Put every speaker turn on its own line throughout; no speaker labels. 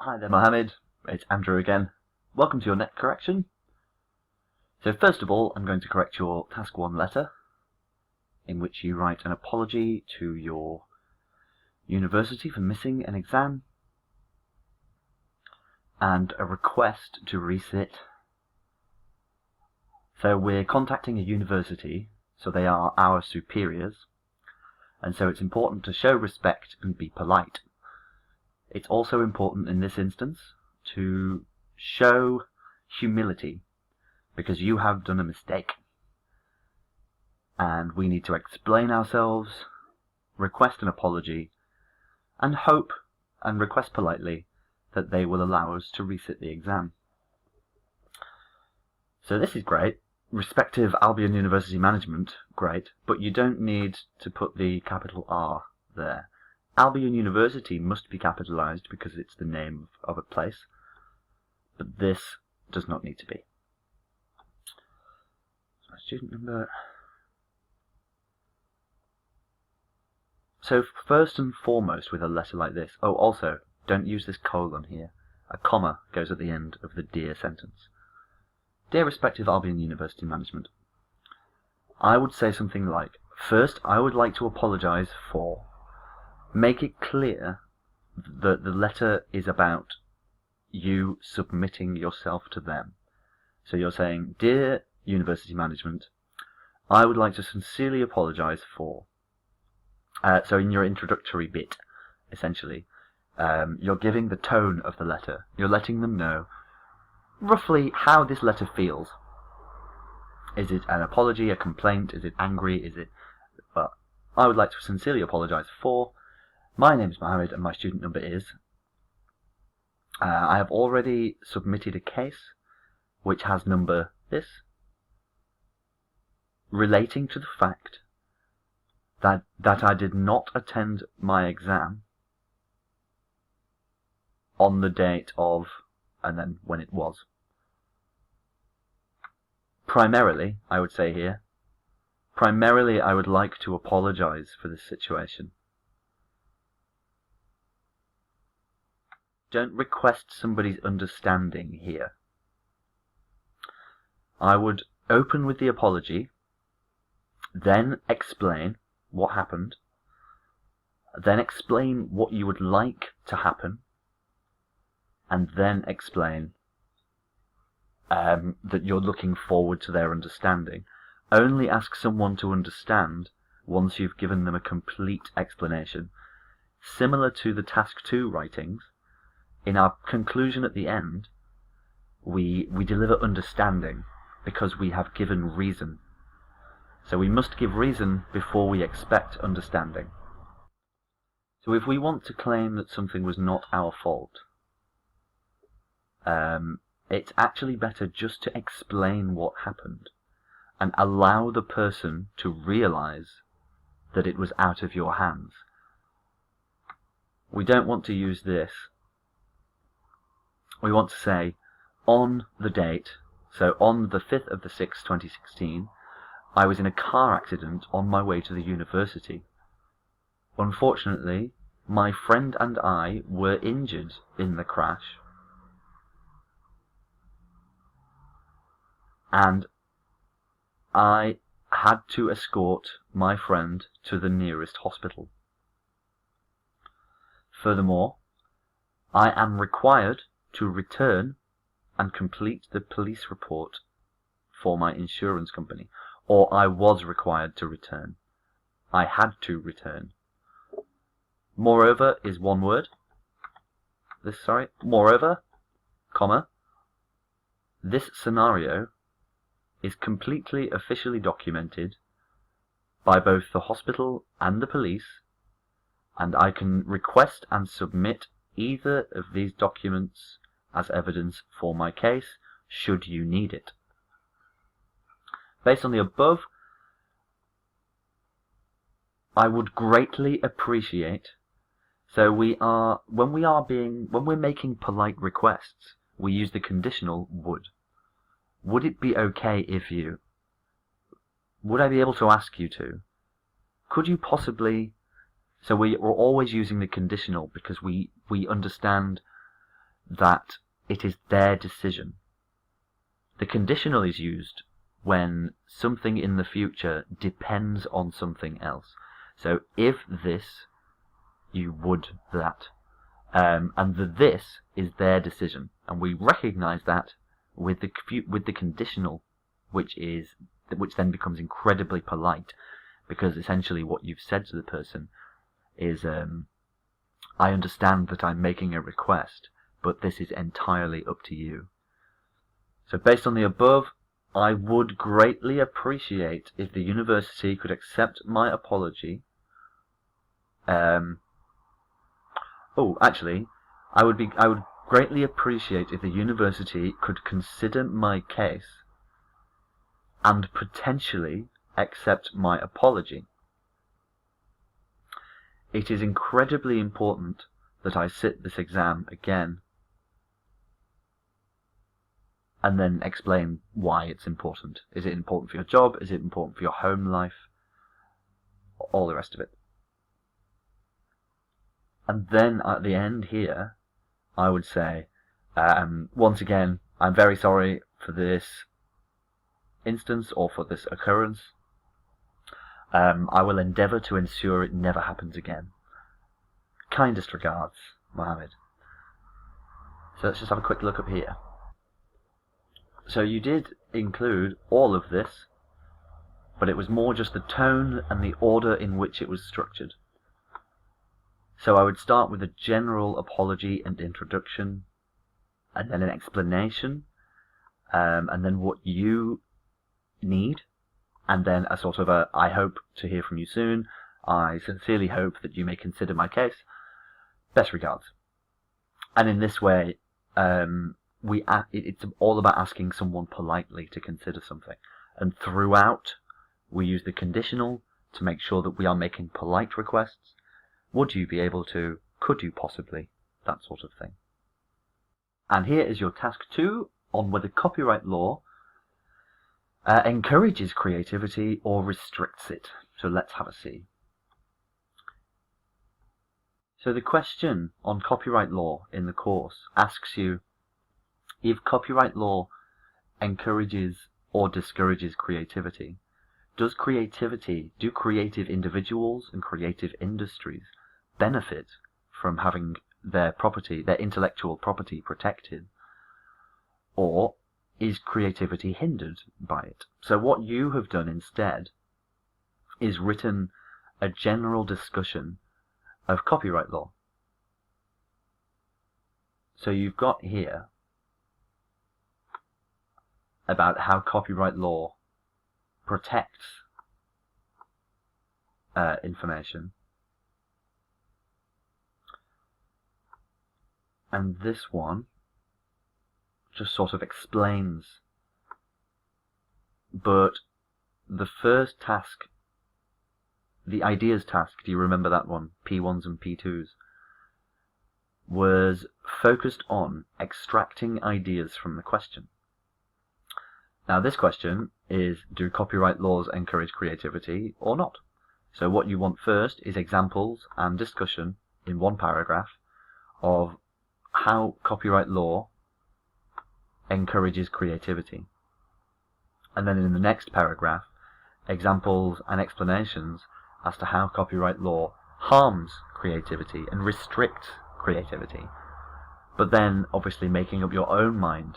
Hi there, Mohamed. It's Andrew again. Welcome to your net correction. So first of all, I'm going to correct your Task 1 letter, in which you write an apology to your university for missing an exam, and a request to resit. So we're contacting a university, so they are our superiors, and so it's important to show respect and be polite. It's also important in this instance to show humility, because you have done a mistake. And we need to explain ourselves, request an apology, and hope and request politely that they will allow us to resit the exam. So this is great. Respective Albion University Management, great, but you don't need to put the capital R there. Albion University must be capitalized because it's the name of a place, but this does not need to be. So student number. So first and foremost with a letter like this, also don't use this colon here. A comma goes at the end of the dear sentence. Dear respective Albion University Management, I would say something like, first I would like to apologize for. Make it clear that the letter is about you submitting yourself to them. So you're saying, Dear University Management, I would like to sincerely apologize for. So in your introductory bit, essentially, you're giving the tone of the letter. You're letting them know roughly how this letter feels. Is it an apology, a complaint? Is it angry? Is it... Well, I would like to sincerely apologize for. My name is Mohamed and my student number is... I have already submitted a case which has number this, relating to the fact that I did not attend my exam on the date of, and then when it was. Primarily, I would say here, primarily I would like to apologize for this situation. Don't request somebody's understanding here. I would open with the apology, then explain what happened, then explain what you would like to happen, and then explain that you're looking forward to their understanding. Only ask someone to understand once you've given them a complete explanation. Similar to the Task 2 writings, in our conclusion at the end, we deliver understanding because we have given reason. So we must give reason before we expect understanding. So if we want to claim that something was not our fault, it's actually better just to explain what happened and allow the person to realize that it was out of your hands. We don't want to use this. We want to say, on the date, so on the 5th of the 6th, 2016, I was in a car accident on my way to the university. Unfortunately, my friend and I were injured in the crash, and I had to escort my friend to the nearest hospital. Furthermore, I am required to return and complete the police report for my insurance company, or I was required to return. I had to return. Moreover is one word. Moreover, comma, this scenario is completely officially documented by both the hospital and the police, and I can request and submit either of these documents as evidence for my case, should you need it. Based on the above, I would greatly appreciate, so when we're making polite requests, we use the conditional would. Would it be okay if you? Would I be able to ask you to? Could you possibly? So we're always using the conditional because we understand that it is their decision. The conditional is used when something in the future depends on something else. So if this, you would that. And the this is their decision. And we recognize that with the conditional, which then becomes incredibly polite, because essentially what you've said to the person is, I understand that I'm making a request, but this is entirely up to you. So based on the above, I would greatly appreciate if the university could accept my apology. Actually, I would greatly appreciate if the university could consider my case and potentially accept my apology. It is incredibly important that I sit this exam again, and then explain why it's important. Is it important for your job? Is it important for your home life? All the rest of it. And then at the end here, I would say, once again, I'm very sorry for this instance or for this occurrence. I will endeavour to ensure it never happens again. Kindest regards, Mohamed. So let's just have a quick look up here. So you did include all of this, but it was more just the tone and the order in which it was structured. So I would start with a general apology and introduction, and then an explanation, and then what you need, and then a sort of I hope to hear from you soon. I sincerely hope that you may consider my case. Best regards. And in this way, it's all about asking someone politely to consider something. And throughout, we use the conditional to make sure that we are making polite requests. Would you be able to? Could you possibly? That sort of thing. And here is your task 2 on whether copyright law encourages creativity or restricts it. So let's have a see. So the question on copyright law in the course asks you if copyright law encourages or discourages creativity. Do creative individuals and creative industries benefit from having their intellectual property protected, or is creativity hindered by it? So what you have done instead is written a general discussion of copyright law. So you've got here about how copyright law protects information, and this one just sort of explains. But the first task, the ideas task, do you remember that one? P1s and P2s, was focused on extracting ideas from the question. Now this question is, do copyright laws encourage creativity or not? So what you want first is examples and discussion in one paragraph of how copyright law encourages creativity. And then in the next paragraph, examples and explanations as to how copyright law harms creativity and restricts creativity. But then obviously making up your own mind.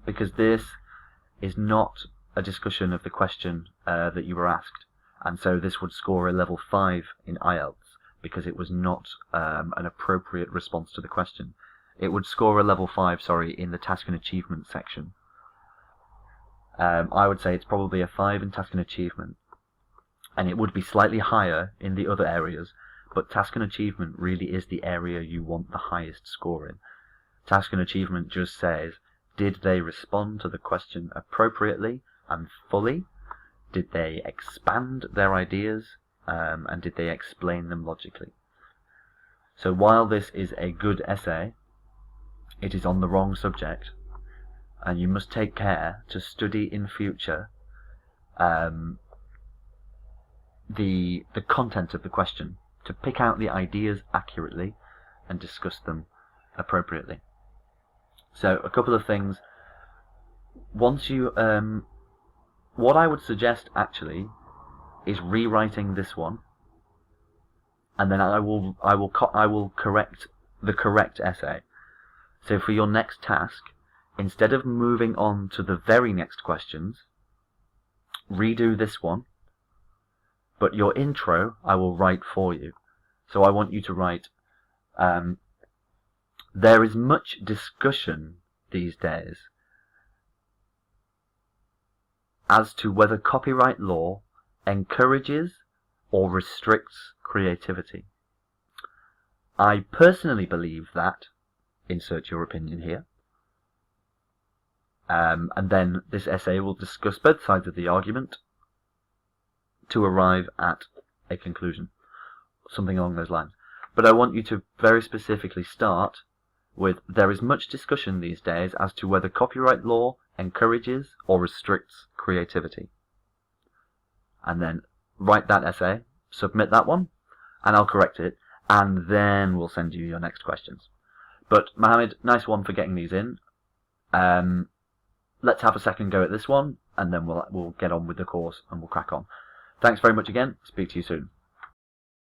Because this is not a discussion of the question that you were asked, and so this would score a level 5 in IELTS because it was not an appropriate response to the question. It would score a level 5, in the task and achievement section. I would say it's probably a 5 in task and achievement, and it would be slightly higher in the other areas, but task and achievement really is the area you want the highest score in. Task and achievement just says, did they respond to the question appropriately and fully? Did they expand their ideas? And did they explain them logically? So while this is a good essay, it is on the wrong subject, and you must take care to study in future the content of the question. to pick out the ideas accurately and discuss them appropriately. So a couple of things. Once you, what I would suggest actually is rewriting this one, and then I will correct the correct essay. So for your next task, instead of moving on to the very next questions, redo this one, but your intro I will write for you. So I want you to write, there is much discussion these days as to whether copyright law encourages or restricts creativity. I personally believe that, insert your opinion here, and then this essay will discuss both sides of the argument to arrive at a conclusion, something along those lines. But I want you to very specifically start with, there is much discussion these days as to whether copyright law encourages or restricts creativity. And then write that essay, submit that one, and I'll correct it, and then we'll send you your next questions. But Mohamed, nice one for getting these in. Let's have a second go at this one, and then we'll get on with the course and we'll crack on. Thanks very much again. Speak to you soon.